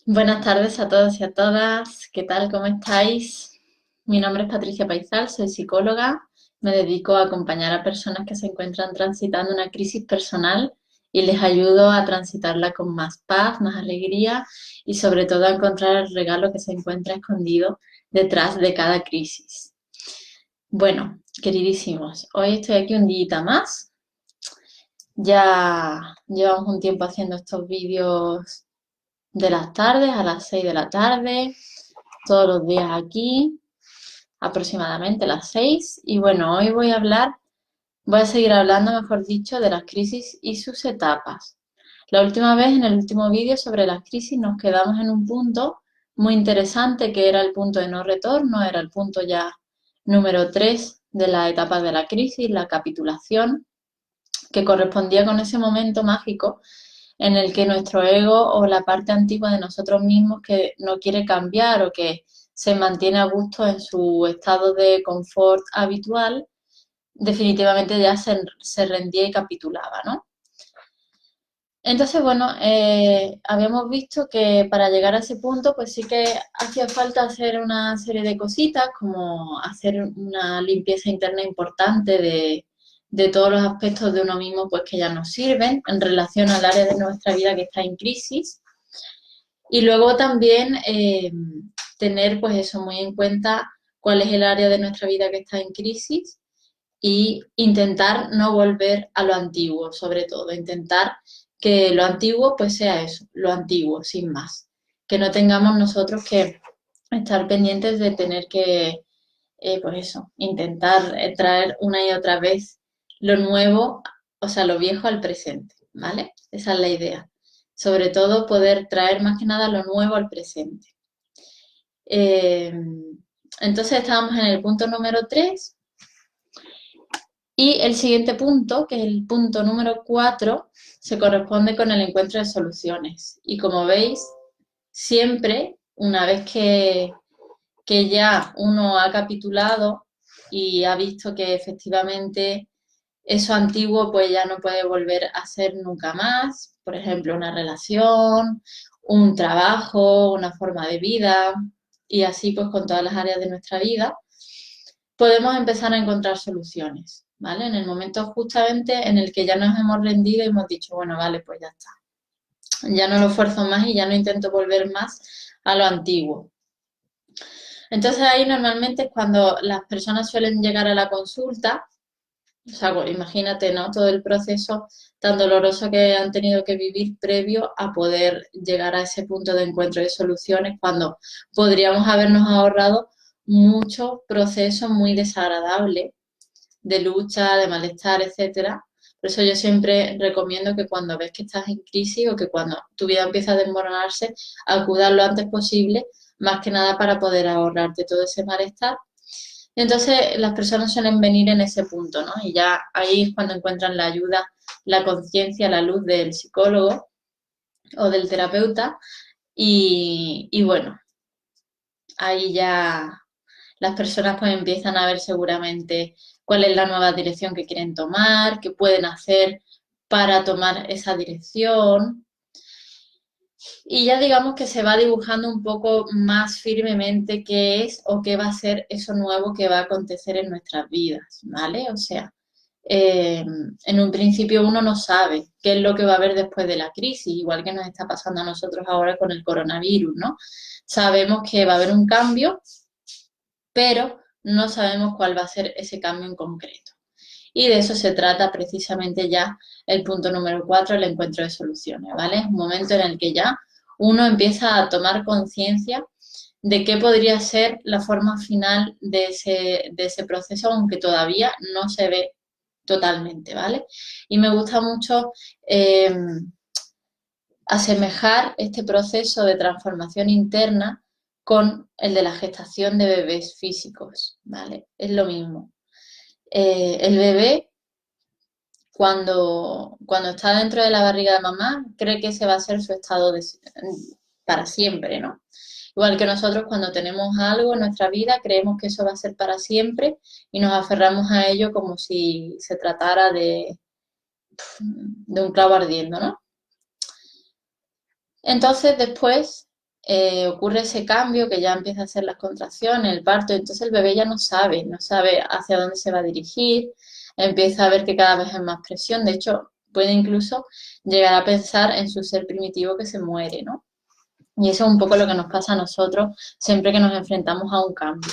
Buenas tardes a todos y a todas. ¿Qué tal? ¿Cómo estáis? Mi nombre es Patricia Paizal, soy psicóloga. Me dedico a acompañar a personas que se encuentran transitando una crisis personal y les ayudo a transitarla con más paz, más alegría y sobre todo a encontrar el regalo que se encuentra escondido detrás de cada crisis. Bueno, queridísimos, hoy estoy aquí un día más. Ya llevamos un tiempo haciendo estos vídeos de las tardes a las 6 de la tarde, todos los días aquí, aproximadamente las 6. Y bueno, hoy voy a seguir hablando, mejor dicho, de las crisis y sus etapas. La última vez, en el último vídeo sobre las crisis, nos quedamos en un punto muy interesante que era el punto de no retorno, era el punto ya número 3 de la etapa de la crisis, la capitulación, que correspondía con ese momento mágico en el que nuestro ego o la parte antigua de nosotros mismos que no quiere cambiar o que se mantiene a gusto en su estado de confort habitual, definitivamente ya se rendía y capitulaba, ¿no? Entonces, bueno, habíamos visto que para llegar a ese punto, pues sí que hacía falta hacer una serie de cositas, como hacer una limpieza interna importante de todos los aspectos de uno mismo, pues que ya nos sirven en relación al área de nuestra vida que está en crisis. Y luego también tener, pues eso, muy en cuenta cuál es el área de nuestra vida que está en crisis y intentar no volver a lo antiguo, sobre todo, intentar que lo antiguo pues sea eso, lo antiguo, sin más, que no tengamos nosotros que estar pendientes de tener que, pues eso, intentar traer una y otra vez lo nuevo, o sea, lo viejo al presente, ¿vale? Esa es la idea. Sobre todo poder traer más que nada lo nuevo al presente. Eh, entonces estábamos en el punto número 3. Y el siguiente punto, que es el punto número 4, se corresponde con el encuentro de soluciones. Y como veis, siempre, una vez que ya uno ha capitulado y ha visto que efectivamente eso antiguo pues ya no puede volver a ser nunca más, por ejemplo, una relación, un trabajo, una forma de vida, y así pues con todas las áreas de nuestra vida podemos empezar a encontrar soluciones, ¿vale? En el momento justamente en el que ya nos hemos rendido y hemos dicho, bueno, vale, pues ya está. Ya no lo esfuerzo más y ya no intento volver más a lo antiguo. Entonces ahí normalmente es cuando las personas suelen llegar a la consulta, o sea, pues, imagínate, ¿no? Todo el proceso tan doloroso que han tenido que vivir previo a poder llegar a ese punto de encuentro de soluciones cuando podríamos habernos ahorrado muchos procesos muy desagradables de lucha, de malestar, etcétera. Por eso yo siempre recomiendo que cuando ves que estás en crisis o que cuando tu vida empieza a desmoronarse, acudas lo antes posible, más que nada para poder ahorrarte todo ese malestar. Y entonces las personas suelen venir en ese punto, ¿no? Y ya ahí es cuando encuentran la ayuda, la conciencia, la luz del psicólogo o del terapeuta. Y bueno, ahí ya las personas pues empiezan a ver seguramente cuál es la nueva dirección que quieren tomar, qué pueden hacer para tomar esa dirección. Y ya digamos que se va dibujando un poco más firmemente qué es o qué va a ser eso nuevo que va a acontecer en nuestras vidas, ¿vale? O sea, en un principio uno no sabe qué es lo que va a haber después de la crisis, igual que nos está pasando a nosotros ahora con el coronavirus, ¿no? Sabemos que va a haber un cambio, pero no sabemos cuál va a ser ese cambio en concreto. Y de eso se trata precisamente ya el punto número 4, el encuentro de soluciones, ¿vale? Es un momento en el que ya uno empieza a tomar conciencia de qué podría ser la forma final de ese proceso, aunque todavía no se ve totalmente, ¿vale? Y me gusta mucho eh, asemejar este proceso de transformación interna con el de la gestación de bebés físicos, ¿vale? Es lo mismo. El bebé, cuando está dentro de la barriga de mamá, cree que ese va a ser su estado para siempre, ¿no? Igual que nosotros cuando tenemos algo en nuestra vida, creemos que eso va a ser para siempre y nos aferramos a ello como si se tratara de un clavo ardiendo, ¿no? Entonces, después, ocurre ese cambio que ya empieza a hacer las contracciones, el parto, entonces el bebé ya no sabe hacia dónde se va a dirigir, empieza a ver que cada vez hay más presión, de hecho puede incluso llegar a pensar en su ser primitivo que se muere, ¿no? Y eso es un poco lo que nos pasa a nosotros siempre que nos enfrentamos a un cambio.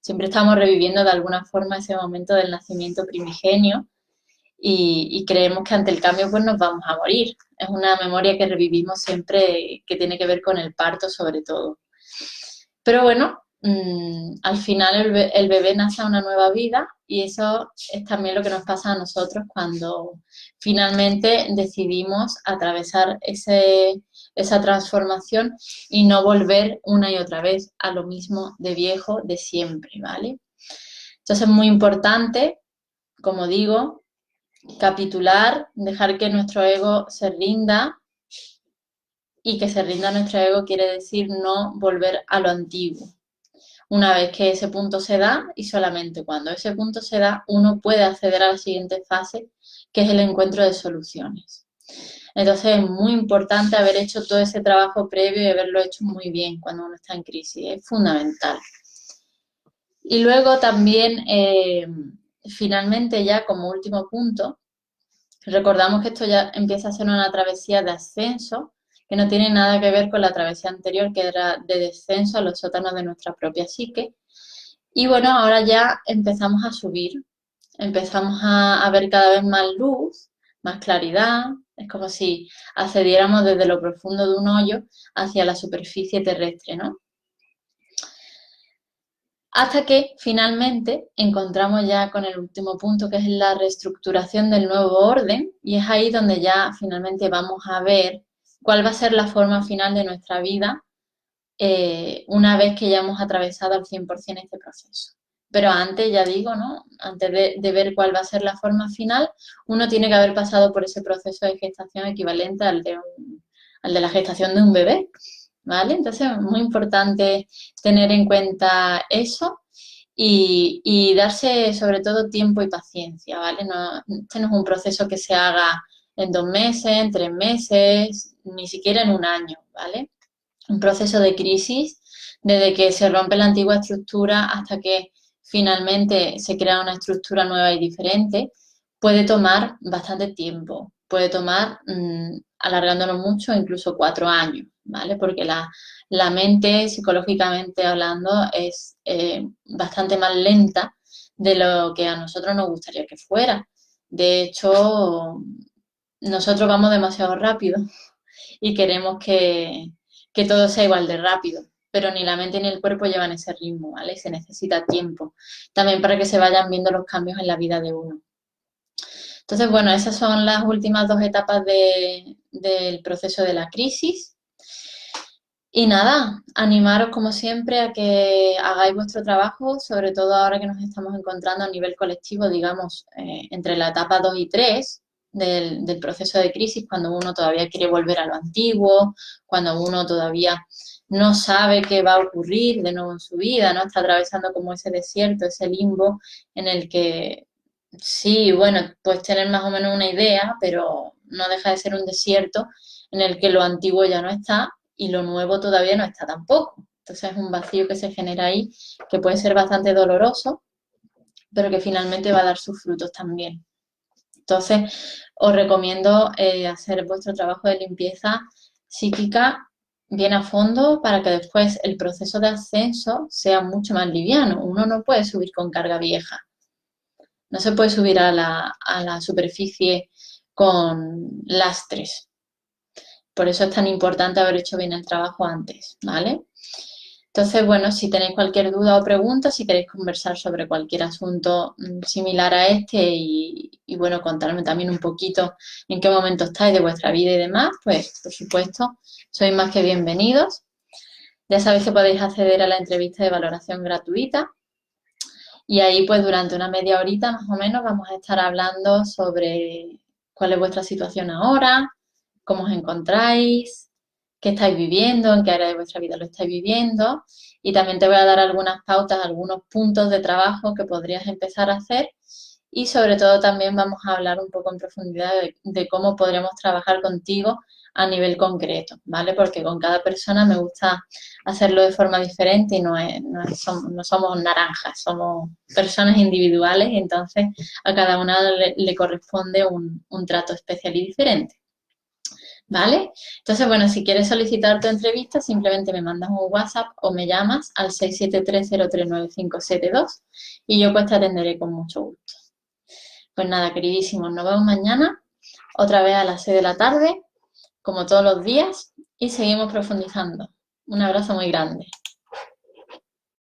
Siempre estamos reviviendo de alguna forma ese momento del nacimiento primigenio y creemos que ante el cambio pues nos vamos a morir. Es una memoria que revivimos siempre que tiene que ver con el parto sobre todo. Pero bueno, al final el bebé nace a una nueva vida y eso es también lo que nos pasa a nosotros cuando finalmente decidimos atravesar esa transformación y no volver una y otra vez a lo mismo de viejo de siempre, ¿vale? Entonces es muy importante, como digo, capitular, dejar que nuestro ego se rinda, y que se rinda nuestro ego quiere decir no volver a lo antiguo. Una vez que ese punto se da, y solamente cuando ese punto se da, uno puede acceder a la siguiente fase, que es el encuentro de soluciones. Entonces es muy importante haber hecho todo ese trabajo previo y haberlo hecho muy bien cuando uno está en crisis, es fundamental. Y luego también, finalmente ya como último punto, recordamos que esto ya empieza a ser una travesía de ascenso, que no tiene nada que ver con la travesía anterior, que era de descenso a los sótanos de nuestra propia psique. Y bueno, ahora ya empezamos a subir, empezamos a ver cada vez más luz, más claridad. Es como si accediéramos desde lo profundo de un hoyo hacia la superficie terrestre, ¿no? Hasta que finalmente encontramos ya con el último punto, que es la reestructuración del nuevo orden, y es ahí donde ya finalmente vamos a ver cuál va a ser la forma final de nuestra vida una vez que ya hemos atravesado al 100% este proceso. Pero antes, ya digo, ¿no? Antes de ver cuál va a ser la forma final, uno tiene que haber pasado por ese proceso de gestación equivalente al de la gestación de un bebé, ¿vale? Entonces es muy importante tener en cuenta eso y darse sobre todo tiempo y paciencia, ¿vale? No, este no es un proceso que se haga en 2 meses, en 3 meses, ni siquiera en un año, ¿vale? Un proceso de crisis desde que se rompe la antigua estructura hasta que finalmente se crea una estructura nueva y diferente, puede tomar bastante tiempo, puede tomar, alargándolo mucho, incluso 4 años, ¿vale? Porque la mente, psicológicamente hablando, es bastante más lenta de lo que a nosotros nos gustaría que fuera. De hecho, nosotros vamos demasiado rápido y queremos que todo sea igual de rápido, pero ni la mente ni el cuerpo llevan ese ritmo, ¿vale? Se necesita tiempo también para que se vayan viendo los cambios en la vida de uno. Entonces, bueno, esas son las últimas 2 etapas del proceso de la crisis. Y nada, animaros como siempre a que hagáis vuestro trabajo, sobre todo ahora que nos estamos encontrando a nivel colectivo, digamos, entre la etapa 2 y 3 del proceso de crisis, cuando uno todavía quiere volver a lo antiguo, cuando uno todavía no sabe qué va a ocurrir de nuevo en su vida, ¿no? Está atravesando como ese desierto, ese limbo en el que sí, bueno, puedes tener más o menos una idea, pero no deja de ser un desierto en el que lo antiguo ya no está y lo nuevo todavía no está tampoco. Entonces es un vacío que se genera ahí que puede ser bastante doloroso, pero que finalmente va a dar sus frutos también. Entonces os recomiendo hacer vuestro trabajo de limpieza psíquica bien a fondo para que después el proceso de ascenso sea mucho más liviano. Uno no puede subir con carga vieja, no se puede subir a la superficie con lastres. Por eso es tan importante haber hecho bien el trabajo antes, ¿vale? Entonces, bueno, si tenéis cualquier duda o pregunta, si queréis conversar sobre cualquier asunto similar a este y, bueno, contarme también un poquito en qué momento estáis de vuestra vida y demás, pues, por supuesto, sois más que bienvenidos. Ya sabéis que podéis acceder a la entrevista de valoración gratuita y ahí, pues, durante una media horita más o menos vamos a estar hablando sobre cuál es vuestra situación ahora, cómo os encontráis, qué estáis viviendo, en qué área de vuestra vida lo estáis viviendo. Y también te voy a dar algunas pautas, algunos puntos de trabajo que podrías empezar a hacer. Y sobre todo también vamos a hablar un poco en profundidad de cómo podremos trabajar contigo a nivel concreto, ¿vale? Porque con cada persona me gusta hacerlo de forma diferente y no somos naranjas, somos personas individuales y entonces a cada una le corresponde un trato especial y diferente. ¿Vale? Entonces, bueno, si quieres solicitar tu entrevista, simplemente me mandas un WhatsApp o me llamas al 673-039-572 y yo pues te atenderé con mucho gusto. Pues nada, queridísimos, nos vemos mañana, otra vez a las 6 de la tarde, como todos los días, y seguimos profundizando. Un abrazo muy grande.